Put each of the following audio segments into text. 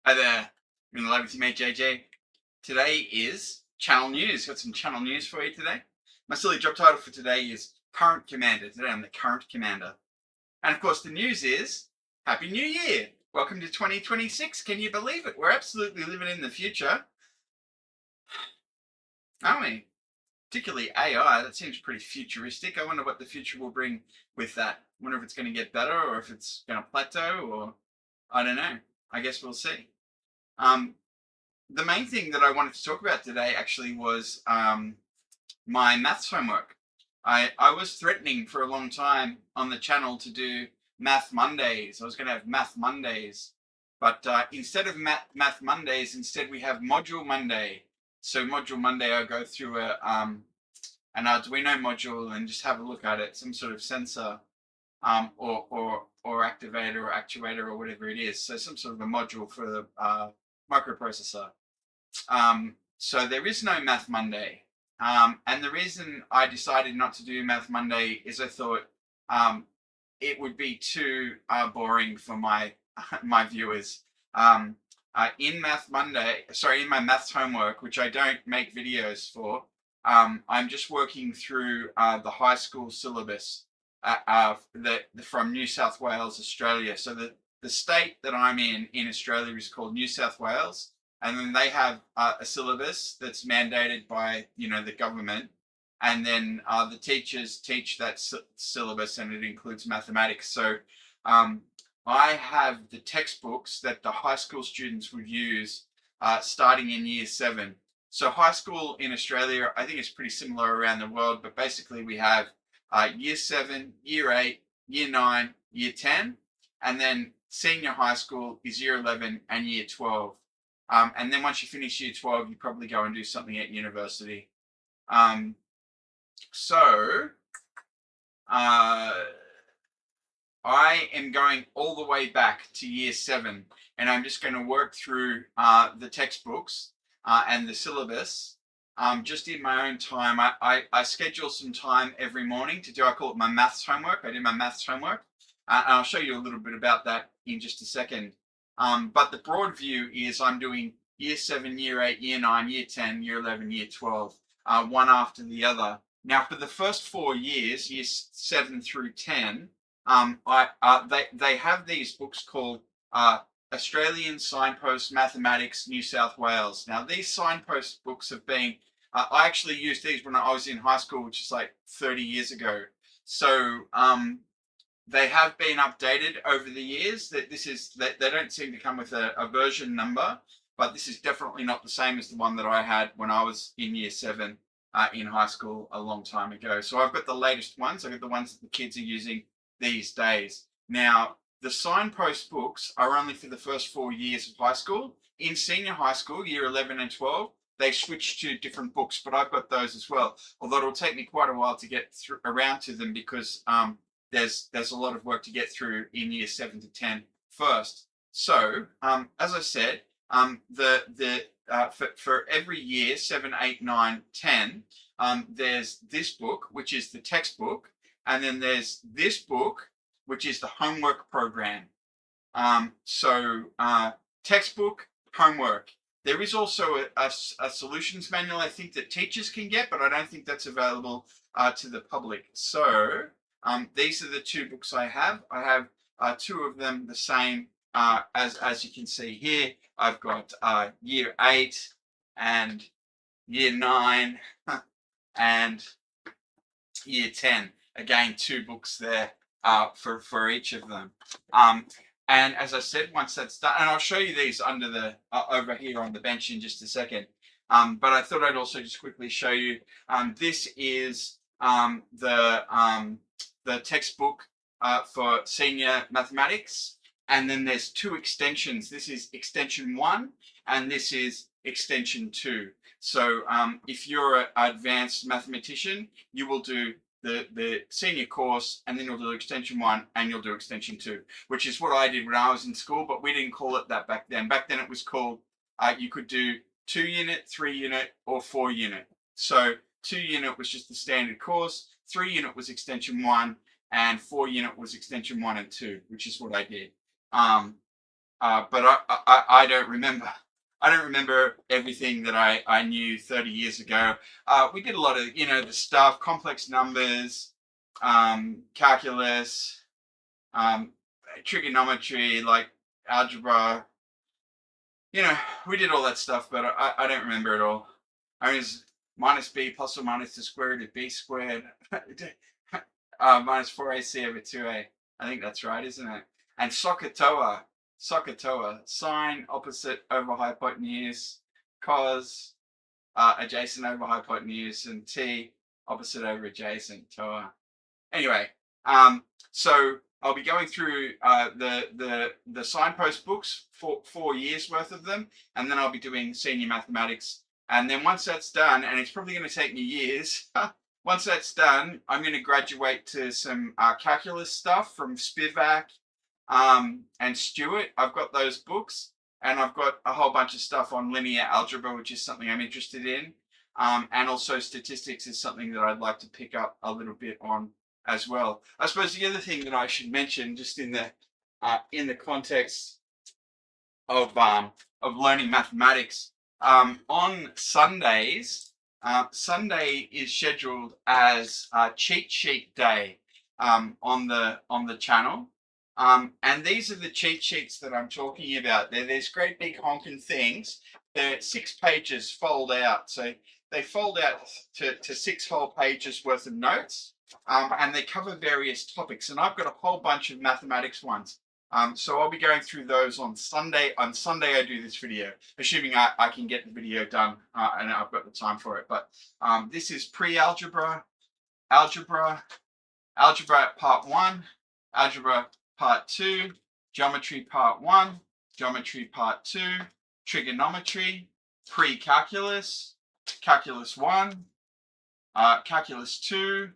Hi there, you're in the live with your mate JJ. Today is channel news. Got some channel news for you today. My silly job title for today is Current Commander. Today I'm the current commander. And of course, the news is Happy New Year. Welcome to 2026. Can you believe it? We're absolutely living in the future, aren't we? Particularly AI, that seems pretty futuristic. I wonder what the future will bring with that. I wonder if it's going to get better or if it's going to plateau, or I don't know. I guess we'll see. The main thing that I wanted to talk about today actually was my maths homework. I was threatening for a long time on the channel to do Math Mondays. I was going to have Math Mondays, but instead of Math Mondays, instead we have Module Monday. So Module Monday, I go through an Arduino module and just have a look at it, some sort of sensor, or activator or actuator or whatever it is. So some sort of a module for the microprocessor. So there is no Math Monday. And the reason I decided not to do Math Monday is I thought it would be too boring for my viewers. In Math Monday, in my maths homework, which I don't make videos for, I'm just working through the high school syllabus from New South Wales, Australia. So the state that I'm in Australia is called New South Wales. And then they have a syllabus that's mandated by the government, and then the teachers teach that syllabus, and it includes mathematics. So I have the textbooks that the high school students would use starting in year 7. So high school in Australia, I think it's pretty similar around the world, but basically we have year 7, year 8, year 9, year 10, and then senior high school is year 11 and year 12. And then once you finish year 12, you probably go and do something at university. So I am going all the way back to year 7, and I'm just going to work through the textbooks and the syllabus just in my own time. I schedule some time every morning to do, I call it my maths homework. I do my maths homework. And I'll show you a little bit about that in just a second. But the broad view is I'm doing year 7, year 8, year 9, year 10, year 11, year 12, one after the other. Now, for the first 4 years, years 7 through 10, they have these books called Australian Signpost Mathematics, New South Wales. Now, these Signpost books have been, I actually used these when I was in high school, which is like 30 years ago. So they have been updated over the years. They don't seem to come with a version number, but this is definitely not the same as the one that I had when I was in year 7 in high school a long time ago. So I've got the latest ones. I've got the ones that the kids are using these days. Now, the Signpost books are only for the first 4 years of high school. In senior high school, year 11 and 12, they switch to different books, but I've got those as well. Although it'll take me quite a while to get around to them, because there's a lot of work to get through in year 7 to 10 first. So as I said, for every year 7, 8, 9, 10, there's this book, which is the textbook, and then there's this book, which is the homework program. Textbook, homework. There is also a solutions manual, I think, that teachers can get, but I don't think that's available to the public. So these are the 2 books I have. I have 2 of them the same as you can see here. I've got year 8 and year 9 and year 10. Again, 2 books there for each of them. And as I said, once that's done, and I'll show you these under the over here on the bench in just a second. But I thought I'd also just quickly show you. This is the textbook for senior mathematics, and then there's 2 extensions. This is extension 1 and this is extension 2. So if you're an advanced mathematician, you will do the senior course, and then you'll do extension 1 and you'll do extension 2, which is what I did when I was in school, but we didn't call it that back then. Back then it was called, you could do 2 unit, 3 unit, or 4 unit. So 2 unit was just the standard course, 3 unit was extension 1, and 4 unit was extension 1 and 2, which is what I did. but I don't remember. I don't remember everything that I knew 30 years ago. We did a lot of, the stuff, complex numbers, calculus, um, trigonometry, like algebra. We did all that stuff, but I don't remember it all. I mean, it's minus b plus or minus the square root of b squared minus 4ac over 2a. I think that's right, isn't it? And SOHCAHTOA, sine opposite over hypotenuse, cos adjacent over hypotenuse, and t opposite over adjacent, TOA. Anyway, so I'll be going through the Signpost books for 4 years worth of them, and then I'll be doing senior mathematics. And then once that's done, and it's probably going to take me years, once that's done, I'm going to graduate to some calculus stuff from Spivak and Stewart. I've got those books, and I've got a whole bunch of stuff on linear algebra, which is something I'm interested in. And also statistics is something that I'd like to pick up a little bit on as well. I suppose the other thing that I should mention, just in the context of learning mathematics, on Sundays, Sunday is scheduled as cheat sheet day on the channel. And these are the cheat sheets that I'm talking about. There's great big honking things. They're 6 pages fold out, so they fold out to 6 whole pages worth of notes. And they cover various topics, and I've got a whole bunch of mathematics ones. So I'll be going through those on Sunday. On Sunday, I do this video, assuming I can get the video done and I've got the time for it. But this is pre-algebra, algebra part 1, algebra part 2, geometry part 1, geometry part 2, trigonometry, pre-calculus, calculus 1, calculus 2,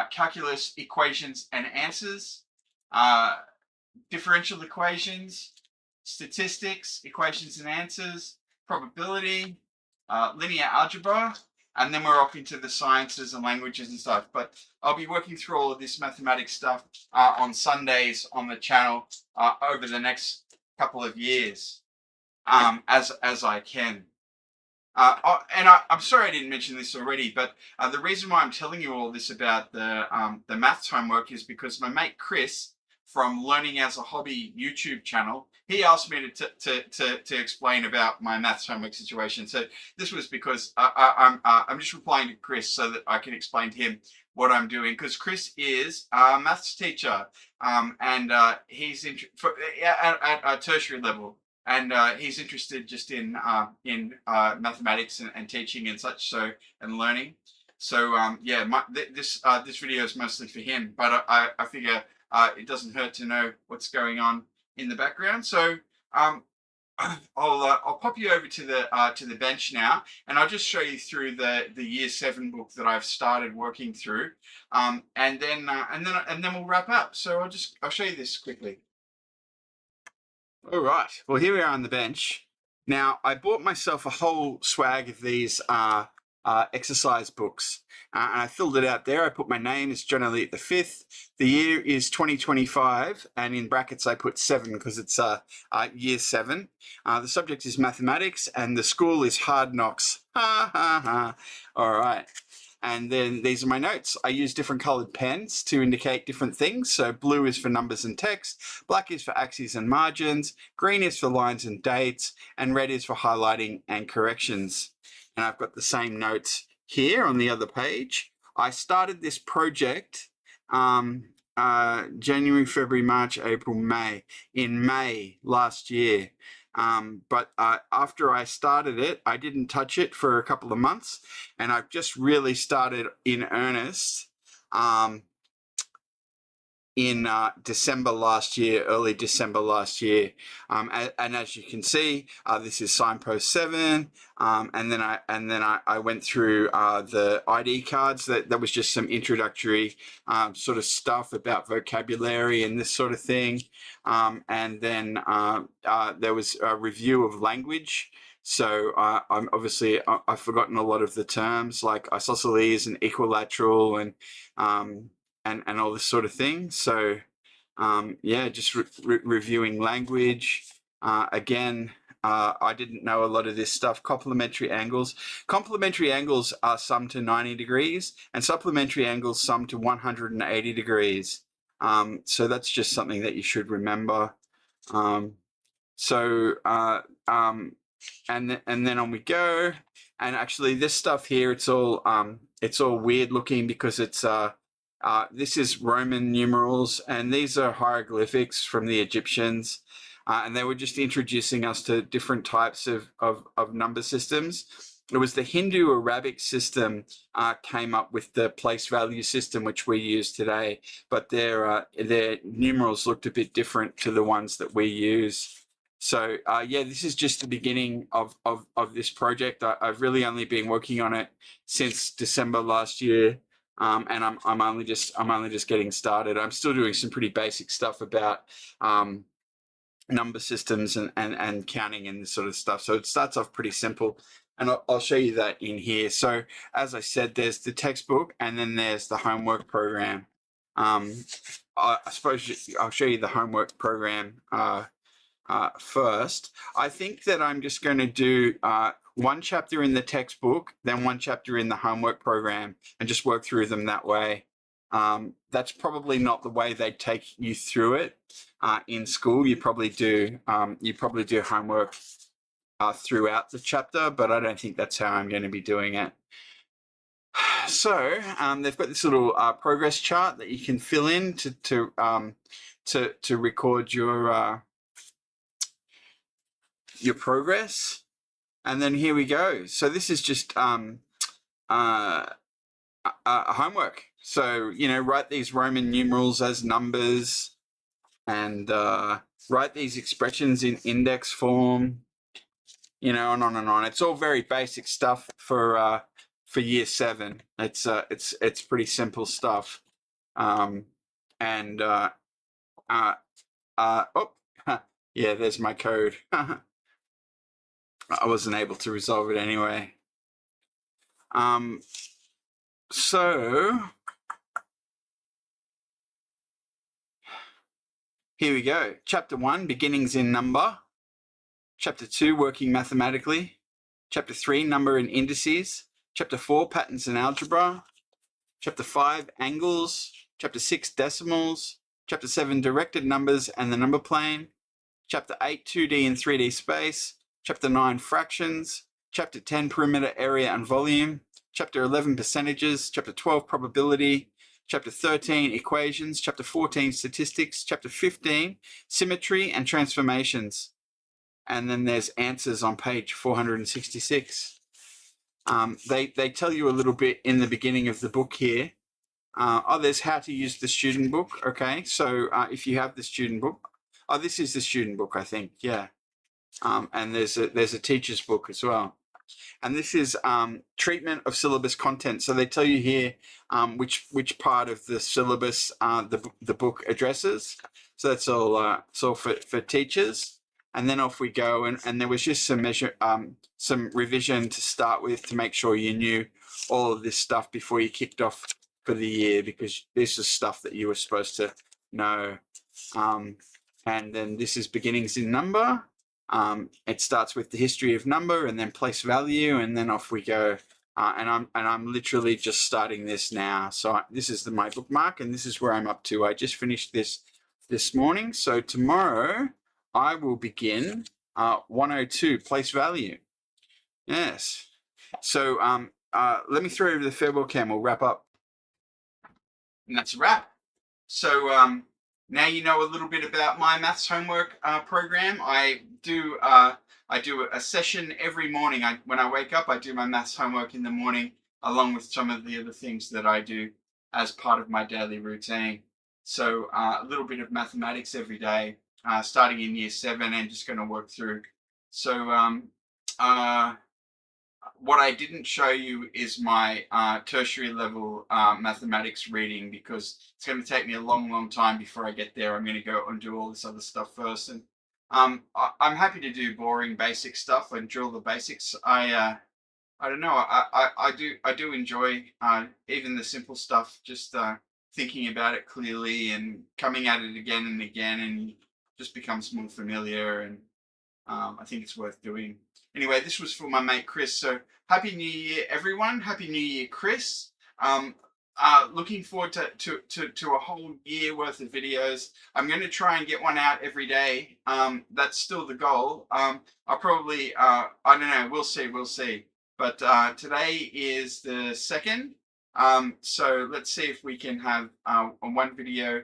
calculus equations and answers, differential equations, statistics, equations and answers, probability, linear algebra, and then we're off into the sciences and languages and stuff. But I'll be working through all of this mathematics stuff on Sundays on the channel over the next couple of years as I can. And I'm sorry I didn't mention this already, but the reason why I'm telling you all this about the maths homework is because my mate Chris from Learning as a Hobby YouTube channel, he asked me to explain about my maths homework situation. So this was because I'm just replying to Chris so that I can explain to him what I'm doing, because Chris is a maths teacher and he's at a tertiary level. And he's interested just in mathematics and teaching and such, and learning. So this video is mostly for him, but I figure it doesn't hurt to know what's going on in the background. So I'll pop you over to the bench now, and I'll just show you through the Year 7 book that I've started working through, and then we'll wrap up. So I'll show you this quickly. All right, well, here we are on the bench. Now, I bought myself a whole swag of these exercise books, and I filled it out there. I put my name as John Elliott the 5th. The year is 2025, and in brackets I put 7 because it's Year 7. The subject is mathematics, and the school is Hard Knocks. Ha ha ha. All right. And then these are my notes. I use different colored pens to indicate different things. So blue is for numbers and text, black is for axes and margins, green is for lines and dates, and red is for highlighting and corrections. And I've got the same notes here on the other page. I started this project January, February, March, April, May, in May last year. But after I started it, I didn't touch it for a couple of months, and I've just really started in earnest in December last year, early December last year. And as you can see, this is Signpost 7, and then I went through the ID cards. That was just some introductory sort of stuff about vocabulary and this sort of thing. And then there was a review of language. So I'm obviously I've forgotten a lot of the terms like isosceles and equilateral and all this sort of thing. So yeah, just reviewing language. Again, I didn't know a lot of this stuff. Complementary angles. Complementary angles are summed to 90 degrees, and supplementary angles summed to 180 degrees. So that's just something that you should remember. And then on we go. And actually, this stuff here, it's all weird looking because it's this is Roman numerals, and these are hieroglyphics from the Egyptians. And they were just introducing us to different types of number systems. It was the Hindu Arabic system came up with the place value system, which we use today, but their numerals looked a bit different to the ones that we use. So yeah, this is just the beginning of this project. I've really only been working on it since December last year, and I'm only just getting started. I'm still doing some pretty basic stuff about number systems and counting and this sort of stuff. So it starts off pretty simple, and I'll show you that in here. So as I said, there's the textbook, and then there's the homework program. I suppose I'll show you the homework program first. I think that I'm just going to do one chapter in the textbook, then one chapter in the homework program, and just work through them that way. That's probably not the way they take you through it in school. You probably do homework throughout the chapter, but I don't think that's how I'm going to be doing it. So they've got this little progress chart that you can fill in to record your progress. And then here we go. So this is just homework. So, write these Roman numerals as numbers, and write these expressions in index form, and on and on. It's all very basic stuff for year 7. It's pretty simple stuff. Oh, yeah, there's my code. I wasn't able to resolve it anyway. So here we go. Chapter 1, beginnings in number. Chapter 2, working mathematically. Chapter 3, number and indices. Chapter 4, patterns in algebra. Chapter 5, angles. Chapter 6, decimals. Chapter 7, directed numbers and the number plane. Chapter 8, 2D and 3D space. Chapter 9, fractions. Chapter 10, perimeter, area and volume. Chapter 11, percentages. Chapter 12, probability. Chapter 13, equations. Chapter 14, statistics. Chapter 15, symmetry and transformations. And then there's answers on page 466. They tell you a little bit in the beginning of the book here. There's how to use the student book. Okay, so if you have the student book, this is the student book, I think. Yeah, and there's a teacher's book as well. And this is treatment of syllabus content. So they tell you here which part of the syllabus the book addresses. So that's all. It's all for teachers. And then off we go. And there was just some revision to start with to make sure you knew all of this stuff before you kicked off for the year, because this is stuff that you were supposed to know. And then this is beginnings in number. It starts with the history of number and then place value, and then off we go. And I'm literally just starting this now. So this is my bookmark, and this is where I'm up to. I just finished this morning. So tomorrow I will begin 102, place value. Yes. So let me throw over the farewell cam. We'll wrap up. And that's a wrap. So now you know a little bit about my maths homework program. I do a session every morning. When I wake up, I do my maths homework in the morning, along with some of the other things that I do as part of my daily routine. So a little bit of mathematics every day, starting in year 7, and just going to work through. So what I didn't show you is my tertiary level mathematics reading, because it's going to take me a long time before I get there. I'm going to go and do all this other stuff first. And I'm happy to do boring basic stuff and drill the basics. I don't know. I do enjoy even the simple stuff. Just thinking about it clearly and coming at it again and again, and just becomes more familiar. And I think it's worth doing. Anyway, this was for my mate Chris. So happy New Year, everyone! Happy New Year, Chris. Um, looking forward to a whole year worth of videos. I'm going to try and get one out every day. That's still the goal. I'll probably, I don't know, we'll see, we'll see. But today is the 2nd. So let's see if we can have one video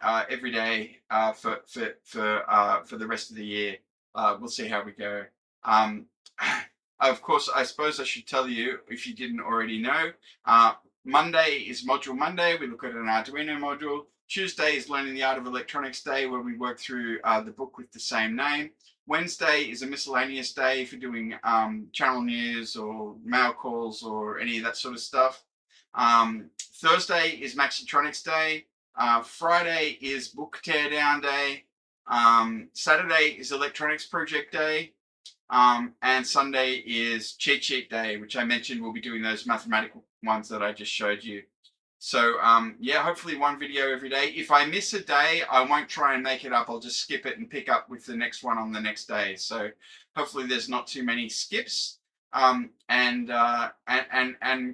every day for the rest of the year. We'll see how we go. Of course, I suppose I should tell you, if you didn't already know, Monday is Module Monday. We look at an Arduino module. Tuesday is Learning the Art of Electronics Day, where we work through the book with the same name. Wednesday is a miscellaneous day for doing channel news or mail calls or any of that sort of stuff. Thursday is Maxitronics Day. Friday is Book Teardown Day. Saturday is Electronics Project Day. And Sunday is Cheat Sheet Day, which I mentioned we'll be doing those mathematical ones that I just showed you. So yeah, hopefully one video every day. If I miss a day, I won't try and make it up. I'll just skip it and pick up with the next one on the next day. So hopefully there's not too many skips. And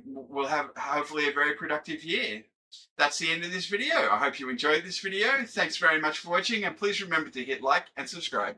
we'll have hopefully a very productive year. That's the end of this video. I hope you enjoyed this video. Thanks very much for watching, and please remember to hit like and subscribe.